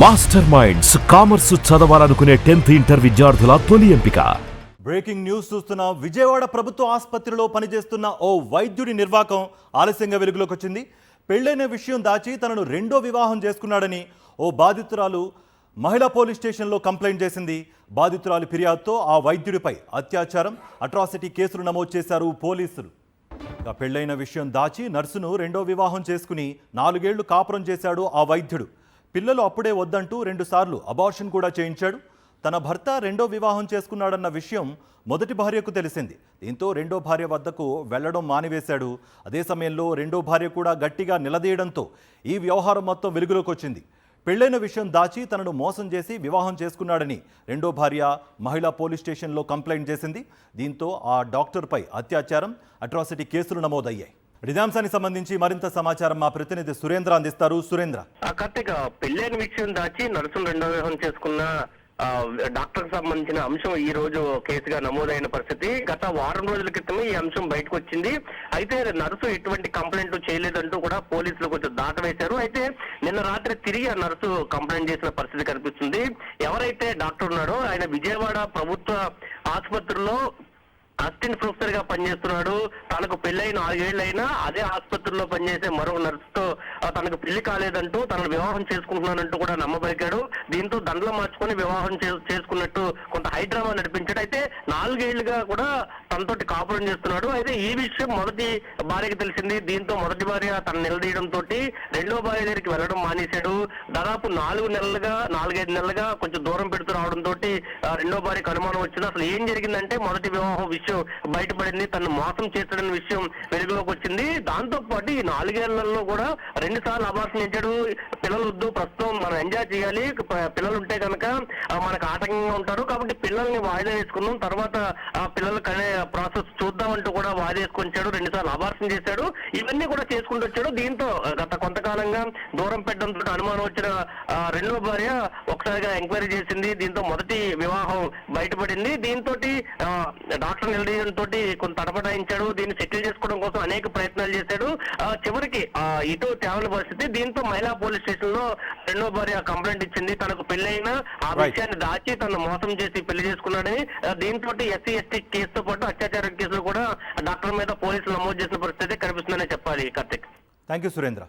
Master minds commerce చదవాలనుకునే 10th inter విద్యార్థుల తొలి ఎంపిక. బ్రేకింగ్ న్యూస్ చూస్తున్న విజయవాడ ప్రభుత్వ ఆసుపత్రిలో పనిచేస్తున్న ఓ వైద్యుడి నిర్వాకం ఆలస్యంగా వెలుగులోకి వచ్చింది. పెళ్లైన విషయం దాచి తనను రెండో వివాహం చేసుకున్నాడని ఓ బాధితురాలు మహిళా పోలీస్ స్టేషన్లో కంప్లైంట్ చేసింది. బాధితురాలి ఫిర్యాదుతో ఆ వైద్యుడిపై అత్యాచారం, అట్రాసిటీ కేసులు నమోదు చేశారు పోలీసులు. పెళ్లైన విషయం దాచి నర్సును రెండో వివాహం చేసుకుని 4 ఏళ్లు కాపురం చేశాడు ఆ వైద్యుడు. పిల్లలు అప్పుడే వద్దంటూ 2 సార్లు అబార్షన్ కూడా చేయించాడు. తన భర్త రెండో వివాహం చేసుకున్నాడన్న విషయం మొదటి భార్యకు తెలిసింది. దీంతో రెండో భార్య వద్దకు వెళ్లడం మానివేశాడు. అదే సమయంలో రెండో భార్య కూడా గట్టిగా నిలదీయడంతో ఈ వ్యవహారం మొత్తం వెలుగులోకి వచ్చింది. పెళ్లైన విషయం దాచి తనను మోసం చేసి వివాహం చేసుకున్నాడని రెండో భార్య మహిళా పోలీస్ స్టేషన్లో కంప్లైంట్ చేసింది. దీంతో ఆ డాక్టర్పై అత్యాచారం, అట్రాసిటీ కేసులు నమోదయ్యాయి. ఇదాంశానికి సంబంధించి మరింత సమాచారం మా ప్రతినిధి సురేంద్ర అందిస్తారు. సురేంద్ర, కార్తీక్, పెళ్లైన విషయం దాచి నర్సును రెండో వివాహం చేసుకున్న డాక్టర్ కు సంబంధించిన అంశం ఈ రోజు కేసుగా నమోదైన పరిస్థితి. గత వారం రోజుల క్రితమే ఈ అంశం బయటకు వచ్చింది. అయితే నర్సు ఎటువంటి కంప్లైంట్ చేయలేదంటూ కూడా పోలీసులు కొంచెం దాటవేశారు. అయితే నిన్న రాత్రి తిరిగి ఆ నర్సు కంప్లైంట్ చేసిన పరిస్థితి కనిపిస్తుంది. ఎవరైతే డాక్టర్ ఉన్నాడో ఆయన విజయవాడ ప్రభుత్వ ఆసుపత్రిలో అసిస్టెంట్ ప్రొఫెసర్ గా పనిచేస్తున్నాడు. తనకు పెళ్లైన 4 ఏళ్లైనా అదే ఆసుపత్రిలో పనిచేసే మరో నర్సుతో తనకు పెళ్లి కాలేదంటూ తనను వివాహం చేసుకుంటున్నానంటూ కూడా నమ్మబలికాడు. దీంతో దండలు మార్చుకొని వివాహం చేసుకున్నట్టు కొంత హైడ్రామా నడిపించాడు. అయితే 4 ఏళ్లుగా కూడా తనతోటి కాపురం చేస్తున్నాడు. అయితే ఈ విషయం మొదటి భార్యకి తెలిసింది. దీంతో మొదటి భార్య తన నిలదీయడంతో రెండో భార్య దగ్గరికి వెళ్లడం మానేశాడు. దాదాపు 4-5 నెలలుగా కొంచెం దూరం పెడుతూ రావడంతో రెండో భార్యకు అనుమానం వచ్చింది. అసలు ఏం జరిగిందంటే మొదటి వివాహం విషయం బయటపడింది. తను మోసం చేస్తాడని విషయం వెలుగులోకి వచ్చింది. దాంతో పాటు ఈ 4 ఏళ్లలో కూడా 2 సార్లు అబార్షన్ చేశాడు. పిల్లలు వద్దు, ప్రస్తుతం మనం ఎంజాయ్ చేయాలి, పిల్లలు ఉంటే కనుక మనకు ఆటంకంగా ఉంటారు కాబట్టి పిల్లల్ని వాయిదా వేసుకున్నాం, తర్వాత ఆ పిల్లలు కనే ప్రాసెస్ చూద్దామంటూ కూడా వాయిదా వేసుకొచ్చాడు. 2 సార్లు అబార్షన్ చేశాడు. ఇవన్నీ కూడా చేసుకుంటూ వచ్చాడు. దీంతో గత కొంతకాలంగా దూరం పెట్టడంతో అనుమానం వచ్చిన రెండో భార్య ఒకసారిగా ఎంక్వైరీ చేసింది. దీంతో మొదటి వివాహం బయటపడింది. దీంతో డాక్టర్ నిలదీయడంతో కొంత తడబడాయించాడు. దీన్ని సెటిల్ చేసుకోవడం కోసం అనేక ప్రయత్నాలు చేశాడు. చివరికి ఇటు తేవని పరిస్థితి. దీంతో మహిళా పోలీస్ స్టేషన్ లో రెండో భార్య కంప్లైంట్ ఇచ్చింది. తనకు పెళ్లైనా ఆ విషయాన్ని దాచి తను మోసం చేసి పెళ్లి చేసుకున్నాడని. దీంతో SC/ST కేసుతో పాటు అత్యాచార కేసులు కూడా డాక్టర్ మీద పోలీసులు నమోదు చేసిన పరిస్థితి కనిపిస్తుందనే చెప్పాలి. Karthik, thank you Surendra.